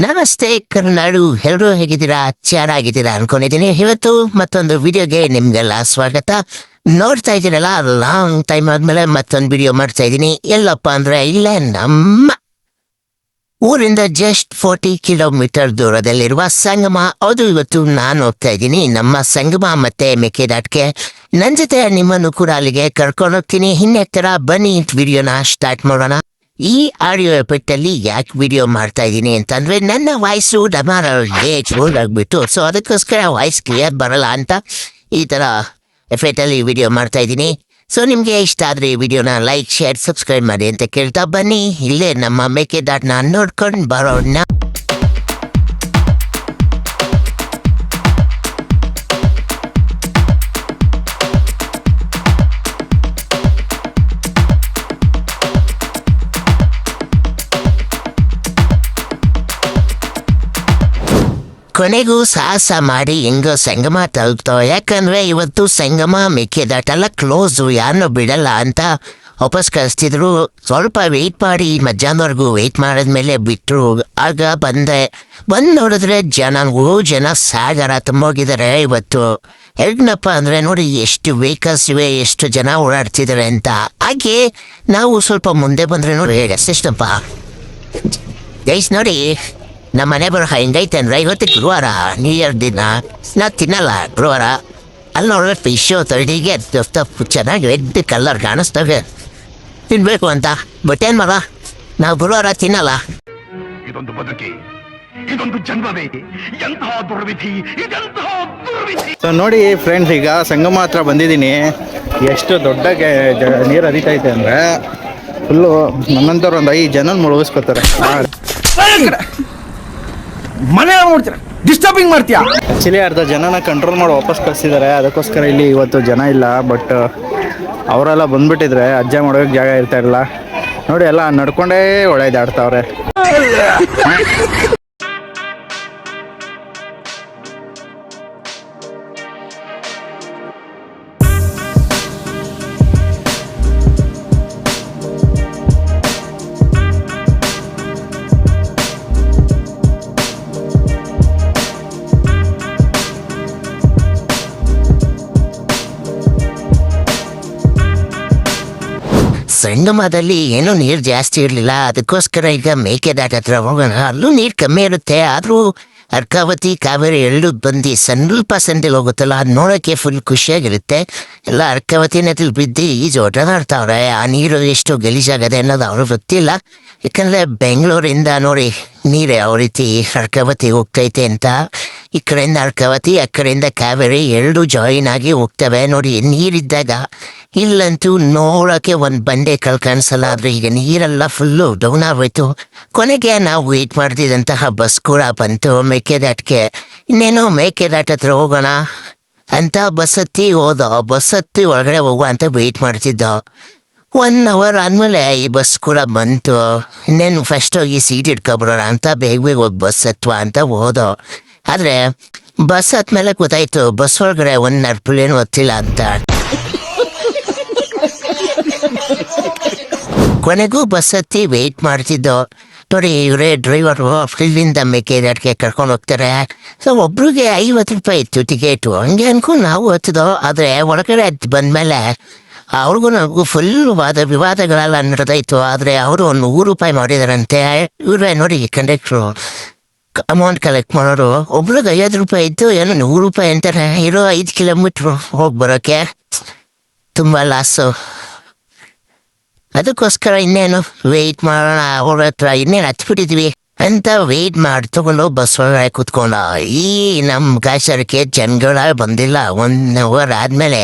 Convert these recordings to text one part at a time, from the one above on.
ನಮಸ್ತೆ ಕರ್ನಾಡು, ಎಲ್ಲರೂ ಹೇಗಿದ್ದೀರಾ? ಚೆನ್ನಾಗಿದ್ದೀರಾ ಅನ್ಕೊಂಡಿದ್ದೀನಿ. ಇವತ್ತು ಮತ್ತೊಂದು ವಿಡಿಯೋಗೆ ನಿಮ್ಗೆಲ್ಲ ಸ್ವಾಗತ. ನೋಡ್ತಾ ಇದ್ದೀರಲ್ಲ, ಲಾಂಗ್ ಟೈಮ್ ಆದ್ಮೇಲೆ ಮತ್ತೊಂದು ವಿಡಿಯೋ ಮಾಡ್ತಾ ಇದ್ದೀನಿ. ಎಲ್ಲಪ್ಪ ಅಂದ್ರೆ ಇಲ್ಲೇ ನಮ್ಮ ಊರಿಂದ ಜಸ್ಟ್ 40 ಕಿಲೋಮೀಟರ್ ದೂರದಲ್ಲಿರುವ ಸಂಗಮ. ಅದು ಇವತ್ತು ನಾನು ಹೋಗ್ತಾ ಇದ್ದೀನಿ ನಮ್ಮ ಸಂಗಮ ಮತ್ತೆ ಮೇಕೆದಾಟ್ಗೆ. ನನ್ನ ಜೊತೆ ನಿಮ್ಮನ್ನು ಕೂಡ ಅಲ್ಲಿಗೆ ಕರ್ಕೊಂಡೋಗ್ತೀನಿ. ಇನ್ನೆತ್ತರ ಬನ್ನಿ ವಿಡಿಯೋನ ಸ್ಟಾರ್ಟ್ ಮಾಡೋಣ. ಈ ಆಡಿಯೋ ಎಫೆಕ್ಟ್ ಅಲ್ಲಿ ಯಾಕೆ ವಿಡಿಯೋ ಮಾಡ್ತಾ ಇದ್ದೀನಿ ಅಂತಂದ್ರೆ ನನ್ನ ವಾಯ್ಸು ಆಗ್ಬಿಟ್ಟು, ಸೊ ಅದಕ್ಕೋಸ್ಕರ ವಾಯ್ಸ್ ಕ್ಲಿಯರ್ ಬರಲ್ಲ ಅಂತ ಈ ತರ ಎಫೆಕ್ಟ್ ಅಲ್ಲಿ ವಿಡಿಯೋ ಮಾಡ್ತಾ ಇದ್ದೀನಿ. ಸೊ ನಿಮ್ಗೆ ಇಷ್ಟ ಆದ್ರೆ ಈ ವಿಡಿಯೋನ ಲೈಕ್, ಶೇರ್, ಸಬ್ಸ್ಕ್ರೈಬ್ ಮಾಡಿ ಅಂತ ಕೇಳ್ತಾ ಬನ್ನಿ ಇಲ್ಲೇ ನಮ್ಮ ಮೇಕೆದಾಟ್ನ ನೋಡ್ಕೊಂಡು ಬರೋಣ. ಕೊನೆಗೂ ಸಾಹಸ ಮಾಡಿ ಹೆಂಗೋ ಸಂಗಮ ತಲುಪ್ತೋ. ಯಾಕಂದ್ರೆ ಇವತ್ತು ಸಂಗಮ ಮೇಕೆದಾಟೆಲ್ಲ ಕ್ಲೋಸು, ಯಾರನ್ನೂ ಬಿಡಲ್ಲ ಅಂತ ವಾಪಸ್ ಕಳಿಸ್ತಿದ್ರು. ಸ್ವಲ್ಪ ವೆಯ್ಟ್ ಮಾಡಿ ಮಧ್ಯಾಹ್ನವರೆಗೂ ವೆಯ್ಟ್ ಮಾಡಿದ್ಮೇಲೆ ಬಿಟ್ಟರು. ಆಗ ಬಂದು ನೋಡಿದ್ರೆ ಜನ ಸಾಗರ ತುಂಬೋಗಿದ್ದಾರೆ ಇವತ್ತು. ಹೇಗನಪ್ಪ ಅಂದರೆ ನೋಡಿ ಎಷ್ಟು ವೆಹಿಕಲ್ಸ್ ಇವೆ, ಎಷ್ಟು ಜನ ಓಡಾಡ್ತಿದ್ದಾರೆ ಅಂತ. ಹಾಗೆ ನಾವು ಸ್ವಲ್ಪ ಮುಂದೆ ಬಂದರೆ ನೋಡಿ ಎಷ್ಟಪ್ಪ ಗೈಸ್ ನೋಡಿ ನಮ್ಮ ಮನೆ ಬರೋ ಹೆಂಗೈತೆ ಅಂದರೆ ಇವತ್ತು ಗುರುವಾರ, ನ್ಯೂ ಇಯರ್ ದಿನ. ನಾವು ತಿನ್ನಲ್ಲ ಗುರುವಾರ. ಅಲ್ಲಿ ನೋಡಿದ್ರೆ ಫಿಶು ತರ್ಡಿಗೆ ಚೆನ್ನಾಗಿ ರೆಡ್ ಕಲರ್ ಕಾಣಿಸ್ತವೆ, ತಿನ್ಬೇಕು ಅಂತ. ಬಟ್ ಏನು ಮಗ, ನಾವು ಗುರುವಾರ ತಿನ್ನಲ್ಲ. ಇದೊಂದು ಬದುಕಿ, ಇದೊಂದು ಜನ್ಮವೇ, ಎಂತಹ ದುರ್ವಿಧಿ, ಇದೆಂತಹ ದುರ್ವಿಧಿ. ಸೊ ನೋಡಿ ಫ್ರೆಂಡ್ಸ್, ಈಗ ಸಂಗಮ ಹತ್ರ ಬಂದಿದ್ದೀನಿ. ಎಷ್ಟು ದೊಡ್ಡ ನೀರು ಹರಿತೈತೆ ಅಂದರೆ ಫುಲ್ಲು ನನ್ನಂಥವ್ರು ಒಂದು 5 ಜನ ಮುಳುಗಿಸ್ಕೊತಾರೆ. ಮನೆ ನೋಡ್ತೀರ, ಡಿಸ್ಟರ್ಬಿಂಗ್ ಮಾಡ್ತೀಯಾ. ಆ್ಯಕ್ಚುಲಿ ಅರ್ಧ ಜನನ ಕಂಟ್ರೋಲ್ ಮಾಡಿ ವಾಪಸ್ ಕಳಿಸಿದ್ದಾರೆ. ಅದಕ್ಕೋಸ್ಕರ ಇಲ್ಲಿ ಇವತ್ತು ಜನ ಇಲ್ಲ. ಬಟ್ ಅವರೆಲ್ಲ ಬಂದ್ಬಿಟ್ಟಿದ್ರೆ ಅಜ್ಜ ಮಾಡೋಕ್ಕೆ ಜಾಗ ಇರ್ತಾ ಇರಲ್ಲ. ನೋಡಿ ಎಲ್ಲ ನಡ್ಕೊಂಡೇ ಒಳ್ಳೆದಾಡ್ತಾವ್ರೆ. ಸಂಗಮದಲ್ಲಿ ಏನೂ ನೀರು ಜಾಸ್ತಿ ಇರಲಿಲ್ಲ, ಅದಕ್ಕೋಸ್ಕರ ಈಗ ಮೇಕೆದಾಟ ಹತ್ರ ಹೋಗೋಣ. ಅಲ್ಲೂ ನೀರು ಕಮ್ಮಿ ಇರುತ್ತೆ. ಆದರೂ ಅರ್ಕಾವತಿ, ಕಾವೇರಿ ಎರಡು ಬಂದು ಸ್ವಲ್ಪ ಸಂದಿಲ್ ಹೋಗುತ್ತಲ್ಲ, ಅದು ನೋಡೋಕ್ಕೆ ಫುಲ್ ಖುಷಿಯಾಗಿರುತ್ತೆ. ಎಲ್ಲ ಅರ್ಕಾವತಿ ನದಿಲಿ ಬಿದ್ದು ಈಜು ಓಡಾಡ್ತಾವ್ರೆ. ಆ ನೀರು ಎಷ್ಟು ಗಲೀಜಾಗದೆ ಅನ್ನೋದು ಅವ್ರಿಗೆ ಗೊತ್ತಿಲ್ಲ. ಯಾಕಂದರೆ ಬೆಂಗಳೂರಿಂದ ನೋಡಿ ನೀರು ಯಾವ ರೀತಿ ಅರ್ಕಾವತಿ ಹೋಗ್ತೈತೆ ಅಂತ. ಈ ಕಡೆಯಿಂದ ಅರ್ಕಾವತಿ, ಆ ಕಡೆಯಿಂದ ಕಾವೇರಿ ಎರಡು ಜಾಯಿನ್ ಆಗಿ ಹೋಗ್ತವೆ. ನೋಡಿ ನೀರಿದ್ದಾಗ ಇಲ್ಲಂತೂ ನೋಡೋಕ್ಕೆ ಒಂದು ಬಂಡೆ ಕಲ್ ಕಾಣಿಸಲ್ಲ. ಆದರೆ ಈಗ ನೀರೆಲ್ಲ ಫುಲ್ಲು ಡೌನ್ ಆಗೋಯ್ತು. ಕೊನೆಗೆ ನಾವು ವೆಯ್ಟ್ ಮಾಡ್ತಿದ್ದಂತಹ ಬಸ್ ಕೂಡ ಬಂತು ಮೇಕೆದಾಟ್ಗೆ. ಇನ್ನೇನು ಮೇಕೆದಾಟ ಹತ್ರ ಹೋಗೋಣ ಅಂತ ಬಸ್ ಹತ್ತಿ ಒಳಗಡೆ ಹೋಗುವ ಅಂತ ವೆಯ್ಟ್ ಮಾಡ್ತಿದ್ದೋ. 1 ಅವರ್ ಆದಮೇಲೆ ಈ ಬಸ್ ಕೂಡ ಬಂತು. ಇನ್ನೇನು ಫಸ್ಟ್ ಹೋಗಿ ಸೀಟ್ ಇಟ್ಕೊಬಿಡೋಣ ಅಂತ ಬೇಗ ಹೋಗಿ ಬಸ್ ಹತ್ತುವ ಅಂತ ಹೋದೋ. ಆದರೆ ಬಸ್ ಹತ್ಮೇಲೆ ಗೊತ್ತಾಯ್ತು ಬಸ್ ಒಳಗಡೆ ಒಂದು ನರ್ಪುಳೇನು ಗೊತ್ತಿಲ್ಲ ಅಂತ. ಕೊನೆಗೂ ಬಸ್ ಹತ್ತಿ ವೆಯ್ಟ್ ಮಾಡ್ತಿದ್ದೋ. ನೋಡಿ ಇವರೇ ಡ್ರೈವರು ಇಲ್ಲಿಂದ ಮೇಕೆದಾಟ್ಗೆ ಕರ್ಕೊಂಡು ಹೋಗ್ತಾರೆ. ಸೊ ಒಬ್ರಿಗೆ 50 ರೂಪಾಯಿ ಇತ್ತು ಟಿಕೆಟು. ಹಂಗೆ ಅನ್ಕೊಂಡು ನಾವು ಹತ್ತಿದೋ. ಆದರೆ ಒಳಗಡೆ ಬಂದಮೇಲೆ ಅವ್ರಿಗೂ ನನಗೂ ಫುಲ್ ವಿವಾದಗಳೆಲ್ಲ ನಡೆದಾಯ್ತು. ಆದರೆ ಅವರು ಒಂದು 100 ರೂಪಾಯಿ ಮಾಡಿದಾರಂತೆ. ಇವರೇ ನೋಡಿ ಕಂಡಕ್ಟ್ರು ಅಮೌಂಟ್ ಕಲೆಕ್ಟ್ ಮಾಡೋರು. ಒಬ್ರಿಗೆ 50 ರೂಪಾಯಿ ಇತ್ತು, ಏನೋ 100 ರೂಪಾಯಿ ಅಂತಾರೆ. ಇರೋ 5 ಕಿಲೋಮೀಟ್ರು ಹೋಗಿ ಬರೋಕ್ಕೆ ತುಂಬ ಲಾಸು. ಅದಕ್ಕೋಸ್ಕರ ಇನ್ನೇನು ವೆಯ್ಟ್ ಮಾಡೋಣ ಅವ್ರ ಹತ್ರ, ಇನ್ನೇನು ಹತ್ಬಿಟ್ಟಿದ್ವಿ ಅಂತ ವೆಯ್ಟ್ ಮಾಡಿ ತಗೊಂಡು ಬಸ್ ಒಳಗಡೆ ಕೂತ್ಕೊಂಡು. ಈ ನಮ್ಮ ಕಾಸರಕ್ಕೆ ಜನಗಳ ಬಂದಿಲ್ಲ. 1 ಅವರ್ ಆದಮೇಲೆ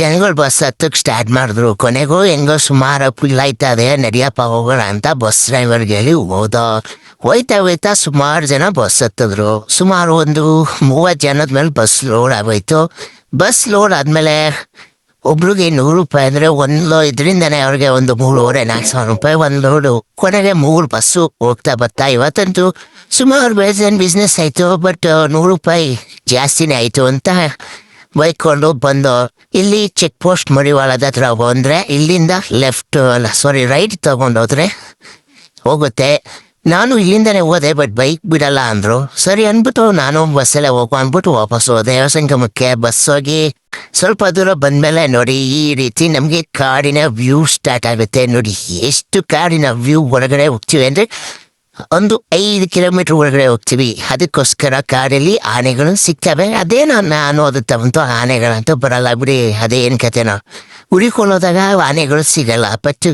ಜನಗಳು ಬಸ್ ಹತ್ತಕ್ಕೆ ಸ್ಟಾರ್ಟ್ ಮಾಡಿದ್ರು. ಕೊನೆಗೂ ಹೆಂಗೋ ಸುಮಾರು ಆಯ್ತದೆ, ನಡಿಯಪ್ಪ ಹೋಗೋಣ ಅಂತ ಬಸ್ ಡ್ರೈವರ್ಗೆ ಹೇಳಿ ಹೋಯ್ತಾ ಸುಮಾರು ಜನ ಬಸ್ ಹತ್ತಿದ್ರು. ಸುಮಾರು ಒಂದು 30 ಜನದ ಮೇಲೆ ಬಸ್ ಲೋಡ್ ಆಗೋಯ್ತು. ಬಸ್ ಲೋಡ್ ಆದಮೇಲೆ ಒಬ್ರಿಗೆ 100 ರೂಪಾಯಿ ಅಂದರೆ ಒಂದು ಇದರಿಂದನೇ ಅವ್ರಿಗೆ ಒಂದು 3,500-4,000 ರೂಪಾಯಿ ಒಂದು ಲೋಡು. ಕೊನೆಗೆ 3 ಬಸ್ಸು ಹೋಗ್ತಾ ಬರ್ತಾ. ಇವತ್ತಂತೂ ಸುಮಾರು ಬಿಸ್ನೆಸ್ ಆಯಿತು. ಬಟ್ 100 ರೂಪಾಯಿ ಜಾಸ್ತಿನೇ ಆಯಿತು ಅಂತ ಬೈಕೊಂಡು ಬಂದು ಇಲ್ಲಿ ಚೆಕ್ ಪೋಸ್ಟ್ ಮಡಿವಾಳದ ಹತ್ರ ಬಂದರೆ ಇಲ್ಲಿಂದ ರೈಟ್ ತಗೊಂಡೋದ್ರೆ ಹೋಗುತ್ತೆ. ನಾನು ಇಲ್ಲಿಂದನೇ ಹೋದೆ, ಬಟ್ ಬೈಕ್ ಬಿಡಲ್ಲ ಅಂದ್ರು. ಸರಿ ಅಂದ್ಬಿಟ್ಟು ನಾನು ಬಸ್ಸಲ್ಲೇ ಹೋಗು ಅಂದ್ಬಿಟ್ಟು ವಾಪಸ್ ಹೋದೆ. ಸಂಗಮಕ್ಕೆ ಬಸ್ ಹೋಗಿ ಸ್ವಲ್ಪ ದೂರ ಬಂದ್ಮೇಲೆ ನೋಡಿ ಈ ರೀತಿ ನಮಗೆ ಕಾಡಿನ ವ್ಯೂ ಸ್ಟಾರ್ಟ್ ಆಗುತ್ತೆ. ನೋಡಿ ಎಷ್ಟು ಕಾಡಿನ ವ್ಯೂ ಒಳಗಡೆ ಹೋಗ್ತೀವಿ ಅಂದ್ರೆ ಒಂದು 5 ಕಿಲೋಮೀಟರ್ ಒಳಗಡೆ ಹೋಗ್ತೀವಿ. ಅದಕ್ಕೋಸ್ಕರ ಕಾಡಲ್ಲಿ ಆನೆಗಳು ಸಿಗ್ತವೆ. ಅದೇನೋ ನಾನು ಅದು ತಗೊಂಡು ಆನೆಗಳಂತೂ ಬರಲ್ಲ ಬಿಡಿ, ಅದೇನು ಕತೆನೋ. ಹುಡುಕೊಳ್ಳೋದಾಗ ಆನೆಗಳು ಸಿಗಲ್ಲ. ಬಟ್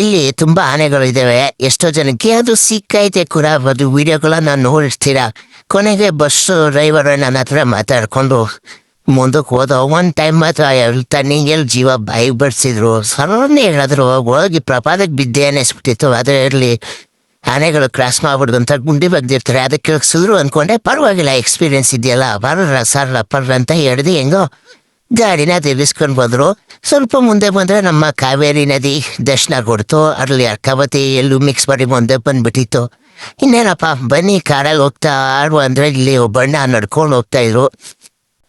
ಇಲ್ಲಿ ತುಂಬಾ ಆನೆಗಳು ಇದಾವೆ. ಎಷ್ಟೋ ಜನಕ್ಕೆ ಅದು ಸಿಕ್ಕೈತೆ ಕೂಡ, ಅದು ವಿಡಿಯೋಗಳನ್ನ ನೋಡಿರ್ತೀರ. ಕೊನೆಗೆ ಬಸ್ ಡ್ರೈವರ್ ನನ್ನ ಹತ್ರ ಮಾತಾಡ್ಕೊಂಡು ಮುಂದಕ್ಕೆ ಹೋದ. ಒಂದ್ ಟೈಮ್ ಮಾತ್ರ ತಣ್ಣೀಗೆಲ್ ಜೀವ ಬಾಯಿ ಬಡ್ಸಿದ್ರು. ಸರನ್ನೇ ಹೇಳಿದ್ರು ಹೋಗಿ ಪ್ರಪಾದಕ್ಕೆ ಬಿದ್ದೆ ಅನ್ನಿಸ್ಬಿಟ್ಟಿತ್ತು. ಅದೇ ಇರಲಿ, ಆನೆಗಳು ಕ್ರಾಸ್ ಮಾಡ್ಬಿಡ್ದು ಅಂತ ಗುಂಡಿ ಬಗ್ದಿರ್ತಾರೆ, ಅದಕ್ಕೆ ಸುದ್ರು ಅಂದ್ಕೊಂಡೆ. ಪರವಾಗಿಲ್ಲ, ಎಕ್ಸ್ಪೀರಿಯನ್ಸ್ ಇದೆಯಲ್ಲ, ಬರಲ್ಲ ಸರಳ ಪರ್ರ ಅಂತ ಹೇಳಿದೆ. ಹೆಂಗೋ ಗಾಡಿನ ತಿರ್ಗಿಸ್ಕೊಂಡು ಬಂದ್ರು. ಸ್ವಲ್ಪ ಮುಂದೆ ಬಂದ್ರೆ ನಮ್ಮ ಕಾವೇರಿ ನದಿ ದರ್ಶನ ಕೊಡ್ತು. ಅಲ್ಲಿ ಅರ್ಕಾವತಿ ಎಲ್ಲೂ ಮಿಕ್ಸ್ ಮಾಡಿ ಮುಂದೆ ಬಂದ್ಬಿಟ್ಟಿತ್ತು. ಇನ್ನೇನಪ್ಪ ಬನ್ನಿ ಕಾರಲ್ಲಿ ಹೋಗ್ತಾ ಆಡುವ ಅಂದ್ರೆ ಇಲ್ಲಿ ಒಬ್ಬಣ್ಣ ನಡ್ಕೊಂಡು ಹೋಗ್ತಾ ಇದ್ರು.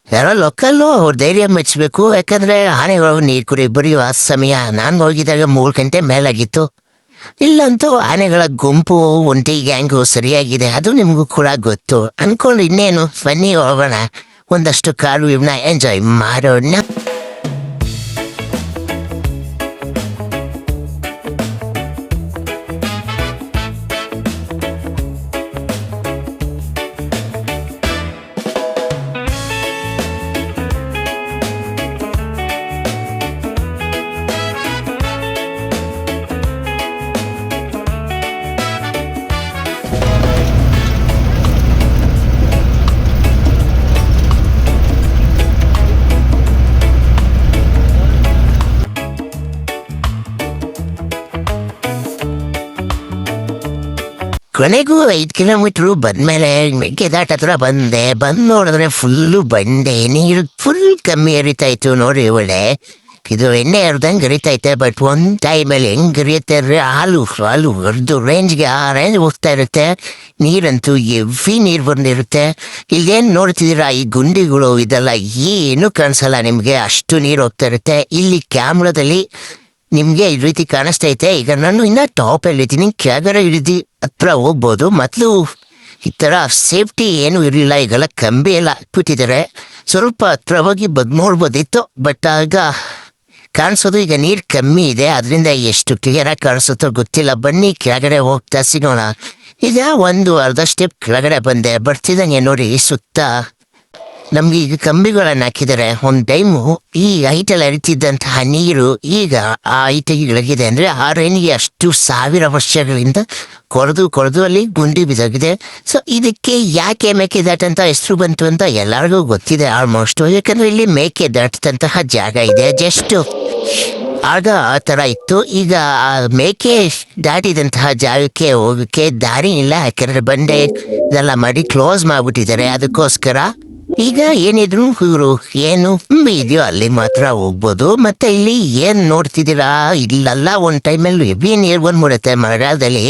ಯಾರೋ ಲೋಕಲ್ಲು ಅವ್ರ ಧೈರ್ಯ ಮೆಚ್ಚಬೇಕು. ಯಾಕಂದ್ರೆ ಆನೆಗಳು ನೀರು ಕುಡಿ ಬರೆಯುವ ಸಮಯ. ನಾನು ಹೋಗಿದಾಗ 3 ಗಂಟೆ ಮೇಲಾಗಿತ್ತು. ಇಲ್ಲಂತೂ ಆನೆಗಳ ಗುಂಪು ಒಂಟಿ ಗ್ಯಾಂಗು ಸರಿಯಾಗಿದೆ, ಅದು ನಿಮಗೂ ಕೂಡ ಗೊತ್ತು. ಅನ್ಕೊಂಡು ಇನ್ನೇನು ಬನ್ನಿ ಹೋಗೋಣ, ಒಂದಷ್ಟು ಕಾಲು ಇವನ್ನ ಎಂಜಾಯ್ ಮಾಡೋಣ. ಕೊನೆಗೂ 5 ಕಿಲೋಮೀಟ್ರು ಬಂದ್ಮೇಲೆ ಮೇಕೆದಾಟ ಹತ್ರ ಬಂದೆ. ಬಂದು ನೋಡಿದ್ರೆ ಫುಲ್ಲು ಬಂಡೆ, ನೀರು ಫುಲ್ ಕಮ್ಮಿ ಹರಿತಾ ಇತ್ತು. ನೋಡಿ ಒಳ್ಳೆ ಇದು ಎಣ್ಣೆ ಹರಿದಂಗೆ ಹರಿತೈತೆ. ಬಟ್ ಒಂದು ಟೈಮಲ್ಲಿ ಹೆಂಗೆ ಹರಿಯುತ್ತೆ ಅಂದರೆ ಹಾಲು ಹರಿದು ರೇಂಜ್ಗೆ ಆ ರೇಂಜ್ ಹೋಗ್ತಾ ಇರುತ್ತೆ. ನೀರಂತೂ ಎವ್ವಿ ನೀರು ಬಂದಿರುತ್ತೆ. ಇಲ್ಲೇನು ನೋಡ್ತಿದ್ದೀರಾ ಈ ಗುಂಡಿಗಳು, ಇದೆಲ್ಲ ಏನು ಕಾಣಿಸಲ್ಲ ನಿಮಗೆ, ಅಷ್ಟು ನೀರು ಹೋಗ್ತಾ ಇರುತ್ತೆ. ಇಲ್ಲಿ ಕ್ಯಾಮ್ರಾದಲ್ಲಿ ನಿಮ್ಗೆ ಈ ರೀತಿ ಕಾಣಿಸ್ತೈತೆ. ಈಗ ನಾನು ಇನ್ನ ಟಾಪ್ ಇದ್ದೀನಿ, ಕೆಳಗಡೆ ಇಳಿದು ಹತ್ರ ಹೋಗ್ಬೋದು. ಮೊದಲು ಈ ಥರ ಸೇಫ್ಟಿ ಏನು ಇರಲಿಲ್ಲ, ಈಗೆಲ್ಲ ಕಂಬಿ ಎಲ್ಲ ಹಾಕ್ಬಿಟ್ಟಿದ್ದಾರೆ. ಸ್ವಲ್ಪ ಹತ್ರ ಹೋಗಿ ನೋಡ್ಬೋದಿತ್ತು, ಬಟ್ ಆಗ ಕಾಣಿಸೋದು ಈಗ ನೀರು ಕಮ್ಮಿ ಇದೆ, ಅದರಿಂದ ಎಷ್ಟು ಕ್ಲಿಯರಾಗಿ ಕಾಣಿಸುತ್ತೋ ಗೊತ್ತಿಲ್ಲ. ಬನ್ನಿ ಕೆಳಗಡೆ ಹೋಗ್ತಾ ಸಿಗೋಣ. ಈಗ ಒಂದು ಅರ್ಧ ಸ್ಟೆಪ್ ಕೆಳಗಡೆ ಬಂದೆ. ಬರ್ತಿದ್ದಂಗೆ ನೋಡಿ ಸುತ್ತ ನಮ್ಗೆ ಈಗ ಕಂಬಿಗಳನ್ನು ಹಾಕಿದ್ದಾರೆ. ಒಂದು ಟೈಮು ಈ ಹೈಟಲ್ಲಿ ಹರಿತಿದ್ದಂತಹ ನೀರು ಈಗ ಆ ಹೈಟಿಗೆ ಇಳಗಿದೆ. ಅಂದರೆ ಆ ರೇಣಿಗೆ ಅಷ್ಟು 1000 ವರ್ಷಗಳಿಂದ ಕೊರೆದು ಅಲ್ಲಿ ಗುಂಡಿ ಬಿದ್ದೋಗಿದೆ. ಸೊ ಇದಕ್ಕೆ ಯಾಕೆ ಮೇಕೆದಾಟು ಅಂತ ಹೆಸರು ಬಂತು ಅಂತ ಎಲ್ಲರಿಗೂ ಗೊತ್ತಿದೆ ಆಲ್ಮೋಸ್ಟ್. ಯಾಕಂದರೆ ಇಲ್ಲಿ ಮೇಕೆ ದಾಟದಂತಹ ಜಾಗ ಇದೆ. ಜಸ್ಟ್ ಆಗ ಆ ಥರ ಇತ್ತು. ಈಗ ಆ ಮೇಕೆ ದಾಟಿದಂತಹ ಜಾಗಕ್ಕೆ ಹೋಗೋಕ್ಕೆ ದಾರಿ ಇಲ್ಲ, ಯಾಕಂದರೆ ಬಂಡೆ ಇದೆಲ್ಲ ಮಾಡಿ ಕ್ಲೋಸ್ ಮಾಡಿಬಿಟ್ಟಿದ್ದಾರೆ. ಅದಕ್ಕೋಸ್ಕರ ಈಗ ಏನಿದ್ರು ಇವರು ಏನು ಇದೆಯೋ ಅಲ್ಲಿ ಮಾತ್ರ ಹೋಗ್ಬೋದು. ಮತ್ತೆ ಇಲ್ಲಿ ಏನ್ ನೋಡ್ತಿದ್ದೀರಾ, ಇಲ್ಲೆಲ್ಲ ಒಂದ್ ಟೈಮಲ್ಲಿ ಹೆವಿ ನೀರು ಬಂದ್ಬಿಡುತ್ತೆ. ಮಳೆಗಾಲದಲ್ಲಿ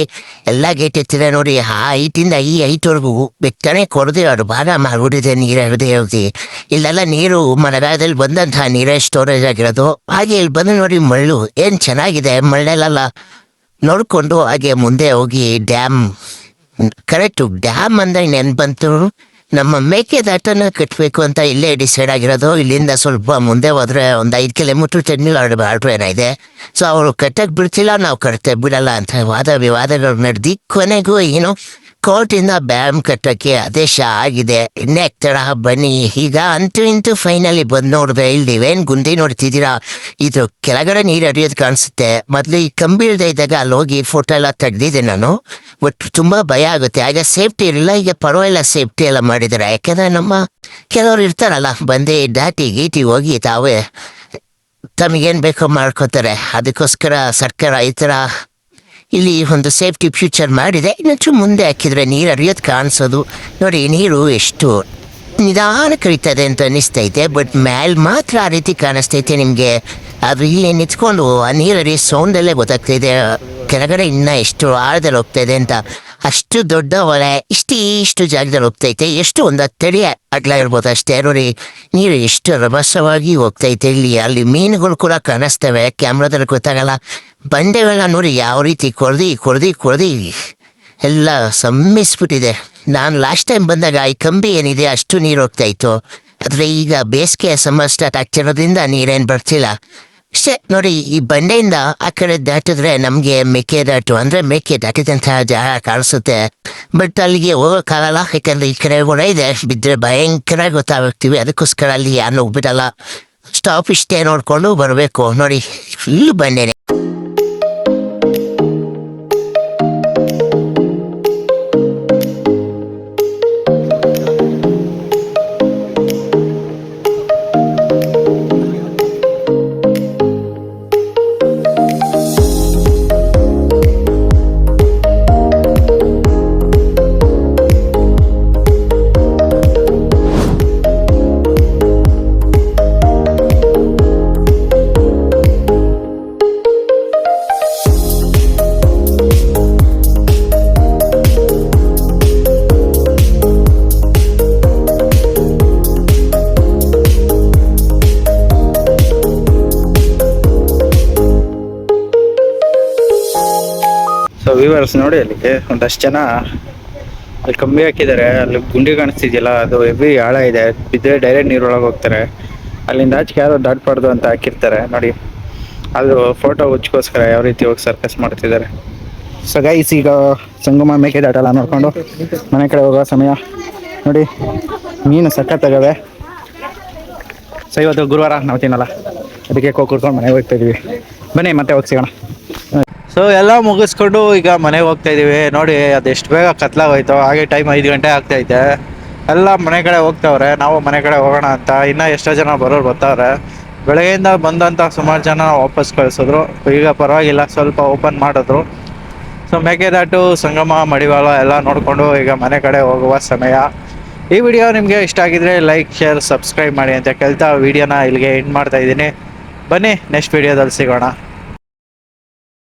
ಎಲ್ಲ ಗೇಟ್ ಎತ್ತಿದೆ ನೋಡಿ, ಆ ಹೈಟಿಂದ ಈ ಹೈಟ್ವರೆಗೂ ಬೆಕ್ಕನೆ ಕೊಡದೆ ಅವ್ರು ಭಾಗ ಮಾಡ್ಬಿಟ್ಟಿದೆ ನೀರು ಹರಿದೇ. ಇಲ್ಲೆಲ್ಲ ನೀರು ಮಳೆಗಾಲದಲ್ಲಿ ಬಂದಂತಹ ನೀರೇ ಸ್ಟೋರೇಜ್ ಆಗಿರೋದು. ಹಾಗೆ ಇಲ್ಲಿ ಬಂದು ನೋಡಿ ಮಳ್ಳು ಏನ್ ಚೆನ್ನಾಗಿದೆ. ಮಳ್ಳೆಲ್ಲ ನೋಡ್ಕೊಂಡು ಹಾಗೆ ಮುಂದೆ ಹೋಗಿ ಡ್ಯಾಮ್, ಕರೆಕ್ಟು ಡ್ಯಾಮ್ ಅಂದ್ರೆ ನೆನ್ ಬಂತು. ನಮ್ಮ ಮೇಕೆದಾಟನ ಕಟ್ಟಬೇಕು ಅಂತ ಇಲ್ಲೇ ಡಿಸೈಡ್ ಆಗಿರೋದು. ಇಲ್ಲಿಂದ ಸ್ವಲ್ಪ ಮುಂದೆ ಹೋದ್ರೆ ಒಂದು 5 ಕಿಲೋಮೀಟ್ರ್ ಆರ್ಡ್ರೇನ ಇದೆ. ಸೊ ಅವರು ಕಟ್ಟಕ್ಕೆ ಬಿಡ್ತಿಲ್ಲ, ನಾವು ಕಟ್ತೆ ಬಿಡಲ್ಲ ಅಂತ ವಿವಾದಗಳು ನಡೆದು ಕೊನೆಗೂ ಏನು ಕೋರ್ಟಿಂದ ಡ್ಯಾಮ್ ಕಟ್ಟಕ್ಕೆ ಆದೇಶ ಆಗಿದೆ. ಇನ್ನೇ ತಡ ಬನ್ನಿ. ಈಗ ಅಂತೂ ಫೈನಲಿ ಬಂದು ನೋಡಿದ್ರೆ ಇಲ್ಲಿ ನೀವೇನು ಗುಂಡಿ ನೋಡ್ತಿದ್ದೀರಾ, ಇದು ಕೆಳಗಡೆ ನೀರು ಹರಿಯೋದು ಕಾಣಿಸುತ್ತೆ. ಮೊದಲು ಈ ಕಂಬಿ ಇಳ್ದೆ ಇದ್ದಾಗ ಅಲ್ಲಿ ಹೋಗಿ ಫೋಟೋ ಎಲ್ಲ ತೆಗ್ದಿದ್ದೆ ನಾನು. ಬಟ್ ತುಂಬ ಭಯ ಆಗುತ್ತೆ, ಆಗ ಸೇಫ್ಟಿ ಇರಲಿಲ್ಲ. ಈಗ ಪರವಾಗಿಲ್ಲ, ಸೇಫ್ಟಿ ಎಲ್ಲ ಮಾಡಿದ್ದಾರೆ. ಯಾಕೆಂದರೆ ನಮ್ಮ ಕೆಲವರು ಇರ್ತಾರಲ್ಲ, ಬಂದು ದಾಟಿ ಗೀಟಿ ಹೋಗಿ ತಾವೇ ತಮಗೇನು ಬೇಕೋ ಮಾಡ್ಕೋತಾರೆ. ಅದಕ್ಕೋಸ್ಕರ ಸರ್ಕಾರ ಈ ಥರ ಇಲ್ಲಿ ಒಂದು ಸೇಫ್ಟಿ ಫ್ಯೂಚರ್ ಮಾಡಿದೆ. ಇನ್ನೊಂಚು ಮುಂದೆ ಹಾಕಿದ್ರೆ ನೀರು ಹರಿಯೋದು ಕಾಣಿಸೋದು ನೋಡಿ. ನೀರು ಎಷ್ಟು ನಿಧಾನ ಕರೀತದೆ ಅಂತ ಅನ್ನಿಸ್ತೈತೆ, ಬಟ್ ಮ್ಯಾಲ್ ಮಾತ್ರ ಆ ರೀತಿ ಕಾಣಿಸ್ತೈತೆ ನಿಮಗೆ. ಅದು ಇಲ್ಲಿ ನಿಂತ್ಕೊಂಡು ಆ ನೀರು ಹರಿಯೋ ಸೌಂಡಲ್ಲೇ ಗೊತ್ತಾಗ್ತಾಯಿದೆ ಕೆಳಗಡೆ ಇನ್ನೂ ಎಷ್ಟು ಆಳದಲ್ಲಿ ಹೋಗ್ತಾಯಿದೆ ಅಂತ. ಅಷ್ಟು ದೊಡ್ಡ ಹೊಳೆ ಇಷ್ಟು ಜಾಗದಲ್ಲಿ ಹೋಗ್ತೈತೆ. ಎಷ್ಟು ಒಂದು 10 ಅಡಿ ಅಗಲ ಇರ್ಬೋದು ಅಷ್ಟೇ ನೋಡಿ. ನೀರು ಎಷ್ಟು ರಭಸವಾಗಿ ಹೋಗ್ತೈತೆ. ಅಲ್ಲಿ ಮೀನುಗಳು ಕೂಡ ಕಾಣಿಸ್ತವೆ, ಕ್ಯಾಮ್ರಾದಲ್ಲಿ ಗೊತ್ತಾಗಲ್ಲ. ಬಂಡೆಗಳನ್ನ ನೋಡಿ ಯಾವ ರೀತಿ ಕೊರ್ದಿ ಎಲ್ಲ ಸಮ್ಮಿಸ್ಬಿಟ್ಟಿದೆ. ನಾನು ಲಾಸ್ಟ್ ಟೈಮ್ ಬಂದಾಗ ಈ ಕಂಬಿ ಏನಿದೆ ಅಷ್ಟು ನೀರು ಹೋಗ್ತಾ ಇತ್ತು. ಆದರೆ ಈಗ ಬೇಸಿಗೆ ಸಮ್ಮರ್ ಸ್ಟಾರ್ಟ್ ಆಗ್ತಿರೋದ್ರಿಂದ ನೀರೇನು ಬರ್ತಿಲ್ಲ ಅಷ್ಟೇ. ನೋಡಿ, ಈ ಬಂಡೆಯಿಂದ ಆ ಕಡೆ ದಾಟಿದ್ರೆ ನಮಗೆ ಮೇಕೆದಾಟು ಅಂದರೆ ಮೇಕೆ ದಾಟಿದಂತಹ ಜಾಗ ಕಾಣಿಸುತ್ತೆ. ಬಟ್ ಅಲ್ಲಿಗೆ ಹೋಗೋಕ್ಕಾಗಲ್ಲ, ಯಾಕಂದ್ರೆ ಈ ಕಡೆ ಕೂಡ ಇದೆ, ಬಿದ್ದರೆ ಭಯಂಕರ ಗೊತ್ತಾಗ್ತೀವಿ. ಅದಕ್ಕೋಸ್ಕರ ಅಲ್ಲಿ ಯಾರನ್ನೂ ಬಿಡಲ್ಲ. ಸ್ಟಾಪ್ ಇಷ್ಟೇ ನೋಡಿಕೊಂಡು ಬರಬೇಕು. ನೋಡಿ, ಫುಲ್ ಬಂಡೆನೆ. ಸೊ ವ್ಯೂವರ್ಸ್ ನೋಡಿ, ಅಲ್ಲಿಗೆ ಒಂದಷ್ಟು ಜನ ಅಲ್ಲಿ ಕಂಬಿ ಹಾಕಿದ್ದಾರೆ. ಅಲ್ಲಿ ಗುಂಡಿ ಕಾಣಿಸ್ತಿದೆಯಲ್ಲ, ಅದು ಹೆವಿ ಆಳ ಇದೆ, ಬಿದ್ದರೆ ಡೈರೆಕ್ಟ್ ನೀರೊಳಗೆ ಹೋಗ್ತಾರೆ. ಅಲ್ಲಿಂದ ಆಚೆಗೆ ಯಾರು ದಾಟಬಾರ್ದು ಅಂತ ಹಾಕಿರ್ತಾರೆ ನೋಡಿ. ಅದು ಫೋಟೋ ಹುಚ್ಚಗೋಸ್ಕರ ಯಾವ ರೀತಿ ಹೋಗಿ ಸರ್ಕಸ್ ಮಾಡ್ತಿದ್ದಾರೆ. ಸೊ ಗೈಸ್, ಈಗ ಸಂಗಮ ಮೇಕೆದಾಟೆಲ್ಲ ನೋಡಿಕೊಂಡು ಮನೆ ಕಡೆ ಹೋಗೋ ಸಮಯ. ನೋಡಿ, ಮೀನು ಸಖತ್ತಾಗವೆ. ಸೊ ಇವತ್ತು ಗುರುವಾರ ನಾವು ತಿನ್ನಲ್ಲ, ಅದಕ್ಕೆ ಕೂತ್ಕೊಂಡು ಮನೆಗೆ ಹೋಗ್ತಾ ಇದೀವಿ. ಬನ್ನಿ ಮತ್ತೆ ಹೋಗಿ ಸಿಗೋಣ. ಸೊ ಎಲ್ಲ ಮುಗಿಸ್ಕೊಂಡು ಈಗ ಮನೆಗೆ ಹೋಗ್ತಾ ಇದೀವಿ. ನೋಡಿ, ಅದೆಷ್ಟು ಬೇಗ ಕತ್ಲಾಗೋಯ್ತು. ಹಾಗೆ ಟೈಮ್ 5 ಗಂಟೆ ಆಗ್ತೈತೆ. ಎಲ್ಲ ಮನೆ ಕಡೆ ಹೋಗ್ತಾವ್ರೆ, ನಾವು ಮನೆ ಕಡೆ ಹೋಗೋಣ ಅಂತ. ಇನ್ನೂ ಎಷ್ಟೋ ಜನ ಬರೋರು ಬರ್ತಾವ್ರೆ. ಬೆಳಗ್ಗೆಯಿಂದ ಬಂದಂಥ ಸುಮಾರು ಜನ ವಾಪಸ್ ಕಳಿಸಿದ್ರು. ಈಗ ಪರವಾಗಿಲ್ಲ, ಸ್ವಲ್ಪ ಓಪನ್ ಮಾಡಿದ್ರು. ಸೊ ಮೇಕೆದಾಟು, ಸಂಗಮ, ಮಡಿವಾಳ ಎಲ್ಲ ನೋಡಿಕೊಂಡು ಈಗ ಮನೆ ಕಡೆ ಹೋಗುವ ಸಮಯ. ಈ ವಿಡಿಯೋ ನಿಮಗೆ ಇಷ್ಟ ಆಗಿದ್ರೆ ಲೈಕ್, ಶೇರ್, ಸಬ್ಸ್ಕ್ರೈಬ್ ಮಾಡಿ ಅಂತ ಕೇಳ್ತಾ ವಿಡಿಯೋನ ಇಲ್ಲಿಗೆ ಎಂಡ್ ಮಾಡ್ತಾ ಇದ್ದೀನಿ. ಬನ್ನಿ ನೆಕ್ಸ್ಟ್ ವಿಡಿಯೋದಲ್ಲಿ ಸಿಗೋಣ.